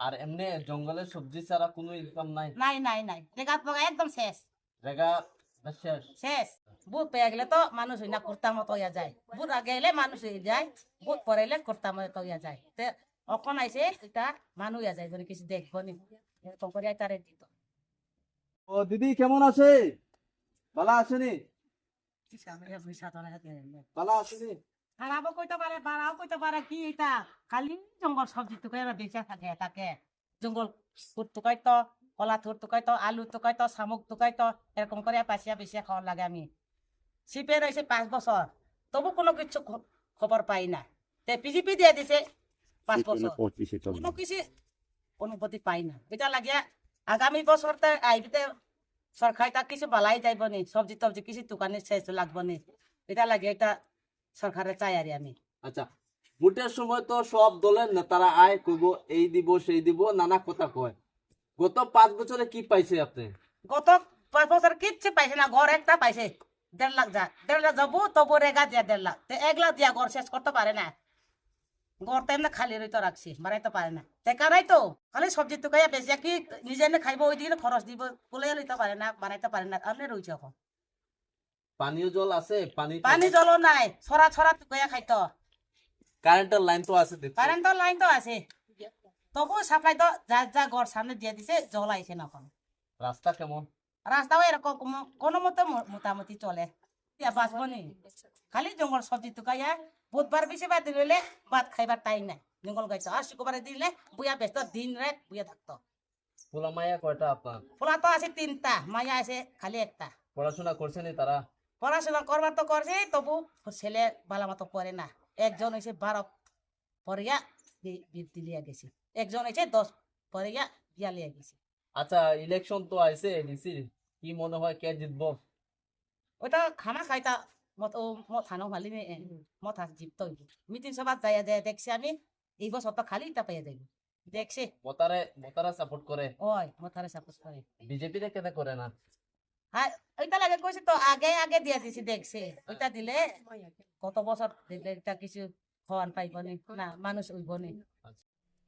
আর এমনি জঙ্গলের সবজি ছাড়া কোনো ইনকাম নাই? নাই নাই নাই, রেগাত পাকা একদম শেষ রেগা শেষ। শেষ। বুট পেয়ে গেলে তো মানুষ হই না, কুর্তার মতো হইয়া যায়। বুট আগে এলে মানুষ হয়ে যায়, বুট পরে এলে কুর্তার মতো হইয়া যায়। তে অখন আইসে এটা মানুষ হইয়া যায়, যদি কিছু দেখবো নি এরকম করে তারে দিত। ও দিদি কেমন আছে? ভালো আছেনি? ভালো আছেনি? খারাপও কইতে পারে, বাড়াও কইতে পারে, কি এটা খালি জঙ্গল সবজি টুকাই বেঁচে থাকে তাকে। জঙ্গল ফুট টুকাইতো, কলা থুর টুকাইতো, আলু টুকাইতো, শামুক টুকাইতো, এরকম করে পাশিয়া বেশিয়া খাওয়ার লাগে আমি। সিপে রয়েছে 5 বছর, তবু কোনো কিছু খবর পাই না। তে পিজিপি দিয়ে দিছে 5 বছর, কোনো কিছু অনুভূতি পাই না। এটা লাগিয়া আগামী বছরতে আইবিতে সরকার তা কিছু বালাই যাইব নি, সবজি টবজি কিছু দোকানে শেষ লাগবো নি। এটা লাগে এটা সরকারে চাই আর আমি। আচ্ছা, ভোটের সময় তো সব দলের নেতারা আয় কইব এই দিব সেই দিব, নানা কথা কয়। গত 5 বছরে কি পাইছে আপনি? গত 5 বছর কিচ্ছু পাইছে না, ঘর একটা পাইছে 1.5 লাখ। 1.5 লাখ যাবো তবু রেগা দিয়া 1.5 লাখ, 1 লাখ দিয়া ঘর শেষ করতে পারে না। ঘর তো এমনি খালি রইতে রাখছি, বাড়াইতে পারে না। দেখা নাই তো খালি সবজি টুকাইয়া বেশি কি নিজে এনে খাইব, ওই দিকে খরচ দিব, বলে লইতে পারে না, বানাইতে পারে না। এমনি রয়েছে এখন। পানীয় জল আছে? পানি জলও নাই, ছড়া ছড়া টুকাইয়া খাইতো। কারেন্টের লাইন তো আছে দেখছি। কারেন্টের লাইন তো আছে, তবু সাপ্লাই তো যা যা ঘর সামনে দিয়ে দিছে, জল আইছে না এখন। রাস্তা কেমন? রাস্তাও এরকম কোনো মতো মোটামুটি চলে। বাঁচবো নি, খালি জঙ্গল সবজি টুকাইয়া বুধবার বেশি বাদ দিলে ভাত খাইবার টাইম নাই। জঙ্গল গাইতো আর শুক্রবারে দিলে বুয়া ব্যস্ত দিন রাত বুয়া থাকতো। পোলা মাইয়া কয়টা আপনার? পোলা তো আছে 3টা, মায়া আছে খালি একটা। পড়াশোনা করছেনি তারা? পড়াশোনা করবার তো করছে, তবু ছেলে বালা মতো পড়ে না। একজন হয়েছে 12 পড়িয়া বৃত্তি লিয়া গেছে, একজন হয়েছে 10 পড়িয়া বিয়া লিয়া গেছে। আচ্ছা, ইলেকশন তো আইছে এডিসি, কি মনে হয় কে জিতবো? ওটা খানা খাইতা মত ও মত থানো মালি মত হাস জিততো। মিটিং সভা যায় যায় দেখছি আমি, এই বছর তো খালি তা পাইয়া যাইব দেখছি। মতারা সাপোর্ট করে? ওই মতারে সাপোর্ট করে। বিজেপি রে কেন করে না? হ্যাঁ, ওইটা লাগে কইছি তো, আগে আগে দিয়া দিছি দেখছি। ওইটা দিলে কত বছর দিলে এটা কিছু হওয়ান পাইব নি, না মানুষ উইব নি।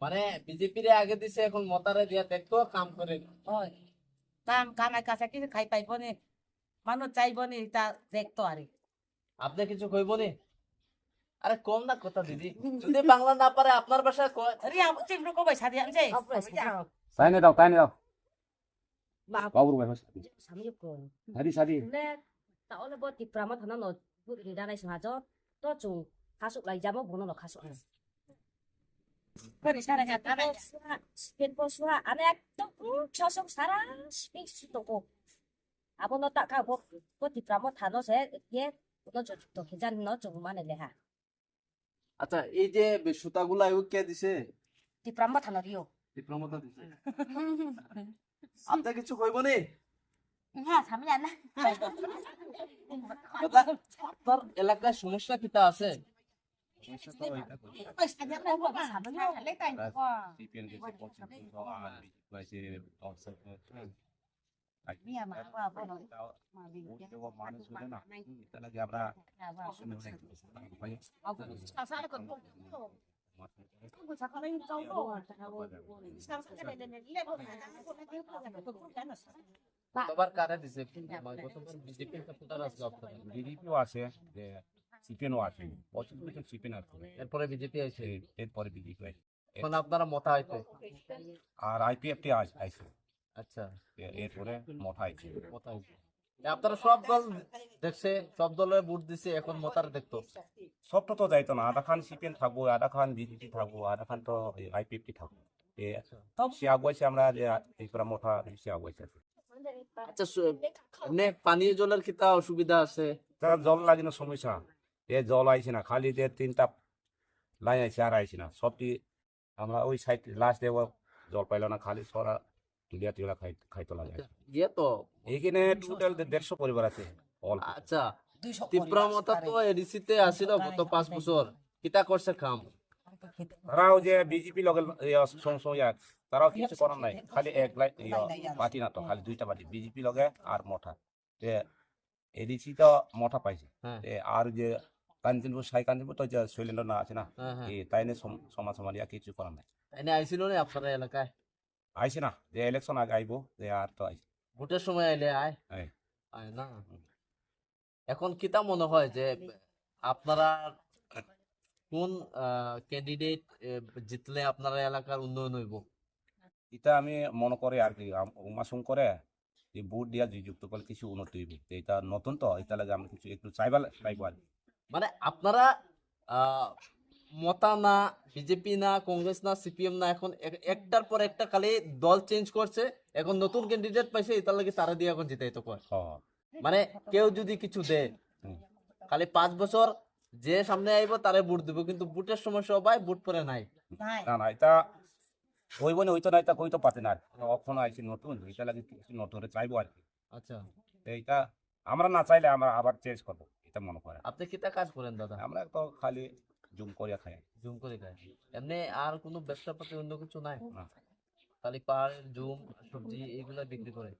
মানে বিজেপি রে আগে দিছে, এখন মতারে দিয়া দেখতো কাম করে। ওই কাম কামাই কাছে কিছু খাই পাইব নি, মানুষ চাইব নি, তা দেখতো আরে। আপনি কিছু কইব নি? আরে কম না কথা দিদি, যদি বাংলা না পারে আপনার ভাষায় কয়। রিয়া চিমরু কো পয়সা দিয়া আনছে। তাই দাও বাবুর ভাই Sami ko. সাদি Le tao le bo ti prama thana no bu ri da nai sa jo to chu khasuk lai jamo bono no khasuk. করে সারা হাত আরে Spin po swa ane to chosok sara spin su to ko. Abo no ta ka bo ti prama thano se ye no jo to khijan no chu mane le ha. আচ্ছা, এই যে সুতাগুলা এও কে দিছে? Ti prama thano rio. ডিপ্লোমাটা দিছে। আপনি কিছু কইব নি? Ha sami ya na. দাদা, আপনার এলাকায় সমস্যা কিটা আছে? পয়সা দিয়া না বাবা সামনে খালে তাই নিয়া মা বাবা নো মা বি সারা কো সকালে যাও তো সকালে দেনে লে গতবার কারে দিছে? গতবার বিজেপির সাপোর্টার আছে আপনার? বিজেপিও আছে যে সিপিএনও আছে পছন্দ সিপিএন আছে এরপরে বিজেপি আইছে, এরপরে বিজেপি আছে এখন আপনারা মতা হইতে। আর আইপিএফটি আইছে আচ্ছা, এরপরে মঠা আইছে মতা হইছে। আপনারা সব দল দেখছে, সব দলে ভোট দিছে, এখন মতার দেখতো। সবটা তো যাইতো না, আধা খান সিপিএন থাকবো, আধা খান বিজেপি থাকবো, আধা খান তো আইপিএফটি থাকবো। সে আগুয়াইছে আমরা যে এই পুরা মঠা সে আগুয়াইছে। আচ্ছা, এমনি পানীয় জলের কিটা অসুবিধা আছে? তারা জল লাগিনো সমস্যা, জল আইছে না, খালি 3টা লাইন আইছে আর আইছে না। সবটি আমরা ওই সাইড লাস্ট দেব জল পাইল না, খালি সরা তুলিয়া তুলিয়া খাইতো লাগে। ইয়ে তো এইখানে টোটাল 150 পরিবার আছে অল। আচ্ছা, ত্রিপুরা মতা তো এডিসিতে আসিল গত 5 বছর, কিটা করছে কাম? তারাও যে বিজেপি লগে সংসদ তারাও কিছু করার নাই, খালি এক লাইন পার্টি না তো, খালি 2টা পার্টি বিজেপি লগে আর মঠা। এডিসি তো মঠা পাইছে, আর যে কাঞ্চনপুর সাই কাঞ্চনপুর তো যে শৈলেন্দ্র না আছে না, তাই নিয়ে সমাজ সমালিয়া কিছু করার নাই। এনে আইছিল নি আপনার এলাকায়? আইছে না, যে ইলেকশন আগে আইব, যে আর তো আইছে। ভোটের সময় আইলে আয়? আয়। আয় না। এখন কিতা মনে হয় যে আপনারা কোন ক্যান্ডিডেট জিতলে আপনার এলাকার উন্নয়ন হইব? এটা আমি মনে করি আর কি, উমাসুম করে যে ভোট দিয়া যুক্ত করলে কিছু উন্নতি হইব। তো এটা নতুন তো, এটা লাগে আমি কিছু একটু চাইবো আর কি। মানে আপনারা মতা না, বিজেপি না, কংগ্রেস না, সিপিএম না, এখন একটার পর একটা খালি দল চেঞ্জ করছে, এখন নতুন ক্যান্ডিডেট পাইছে, এটার লাগে তারা দিয়ে এখন জিতাইতে কয়। মানে কেউ যদি কিছু দেয়, হুম। খালি 5 বছর যে সামনে আইব তারে ভোট দিব, কিন্তু ভোটের সময় সবাই ভোট পরে নাই। নাই না না, এটা হইব না, হইতো না, এটা কইতো পাতে না আর কি। কখন আইছে নতুন, এটা লাগে কিছু নতুন চাইবো আর কি। আচ্ছা, তো এটা আমরা না চাইলে আমরা আবার চেঞ্জ করবো, এটা মনে করে। আপনি কিতা কাজ করেন দাদা? আমরা তো খালি জুম করিয়া খাই। জুম করে খায়? এমনি আর কোনো ব্যবসা পাতি অন্য কিছু নাই? না। খালি পাহাড়ের জুম, সবজি এগুলা বিক্রি করে?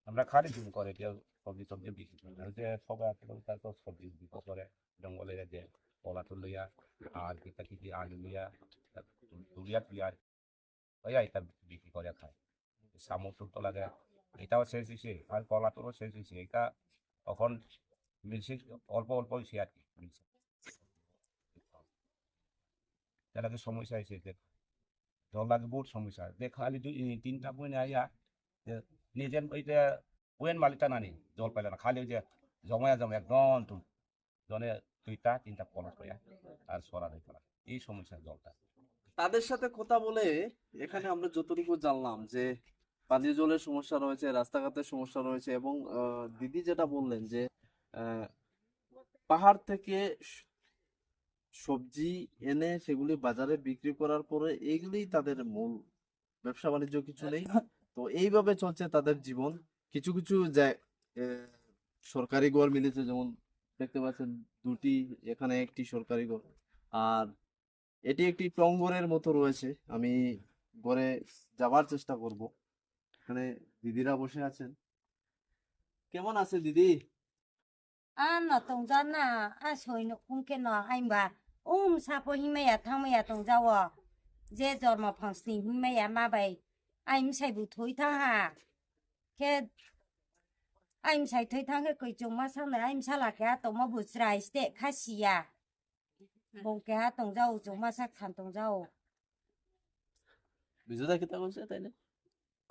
আমরা খালি জুম করে, কেউ সবজি বিক্রি করে। আর যে সবাই আছে তারা তো সবজি বিক্রি করে, জঙ্গলের যে পলাতুল লইয়া আর কিতা কিতি আলু লইয়া তুলিয়া তুলিয়া ওইয়া এটা বিক্রি করে খায়। শামুক তো লাগে, এটাও শেষ হয়েছে, আর পলাতুরও শেষ হয়েছে। এটা তখন মিলছে অল্প অল্প হয়েছে আর কি, মিলছে। তাহলে সমস্যা হয়েছে যে জল লাগে বহুত সমস্যা, যে খালি 2-3টা বই আইয়া যে নিজের ওইটা বইয়ের মালিকটা নানি জল পাইলে না, খালি ওই যে জমায়া একদম জনে 2-3টা কলস পাইয়া আর সরা দিতে পারে, এই সমস্যা জলটা। তাদের সাথে কথা বলে এখানে আমরা যতটুকু জানলাম যে পানীয় জলের সমস্যা রয়েছে, রাস্তাঘাটের সমস্যা রয়েছে, এবং দিদি যেটা বললেন যে আহ, পাহাড় থেকে সবজি এনে সেগুলি বাজারে বিক্রি করার পরে এইগুলি তাদের মূল ব্যবসা বাণিজ্য, কিছু নেই। তো এইভাবে চলছে তাদের জীবন। কিছু কিছু সরকারি ঘর মিলেছে, যেমন দেখতে পাচ্ছেন 2টি, এখানে একটি সরকারি ঘর, আর এটি একটি টঙ্গরের মতো রয়েছে। আমি ঘরে যাবার চেষ্টা করব। এখানে দিদিরা বসে আছেন। কেমন আছে দিদি? Ano tong jana a soi no kung ke no aim ba sa po hi me ya thang me ya tong ja wo je jor ma phang sni hi me ya ma bai aim sai bu thoi tha ha ke aim sai thoi thang ke koi chung ma sang na aim sa la ka to ma bu srai ste kha si ya bong ke ha tong ja u chung ma sak than tong ja u বিজুদা কিতা কইছে তাইলে?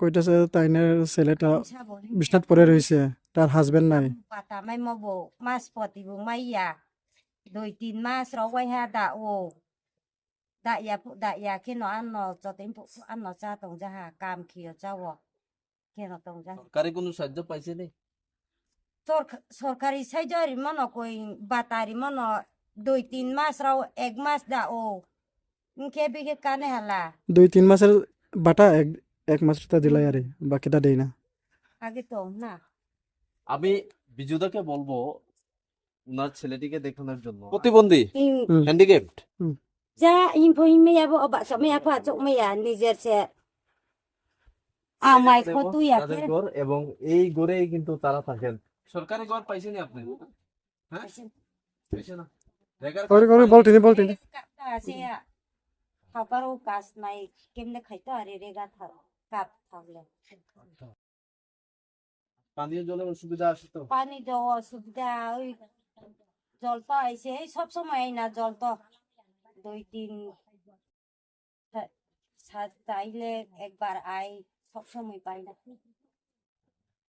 কইতাছে তাইনের ছেলেটা aim sa bo বিছনাত পড়ে রইছে, তার husband নাই। pata mai mo bo mas poti bu mai ya 2-3 mas ro wai ha da o da ya ke no an no cho tin pu an no cha tong ja ha kam khio cha wo ke no tong ja সরকারি কোনো সাহায্য পাইছে নি? সরকারি সাইজরি মনো কই বাতারি মনো 2-3 মাস রাও 1 মাস দা ও ইনকে বিকে কানে হালা 2-3 মাসের বাটা এক মাসটা দিলাই আরে, বাকিটা দেই না। আগে তো না আমি বিজুদাকে বলবো ওনার ছেলেটিকে দেখানোর জন্য। প্রতিবন্ধী, হ্যান্ডিক্যাপড, যা ইনফো ইমে যাবো অবা সময় আপা চকমে ya নিজের সে আমাই কত ইয়া তাদের ঘর, এবং এই ঘরেই কিন্তু তারা থাকেন। সরকারি ঘর পাইছেন আপনি? হ্যাঁ, পাইছে না? করে করে বলতিনি সে খাবারও কাজ নাই কেমনে খাইতো আরে রেগা থাক কাপ থাকলে পানীয় জলের অসুবিধা আছে তো? পানি দেওয়া অসুবিধা ওই জল তো আইসে সব সময় না জল তো 2-3 চাইলে একবার আই সব সময় পাই না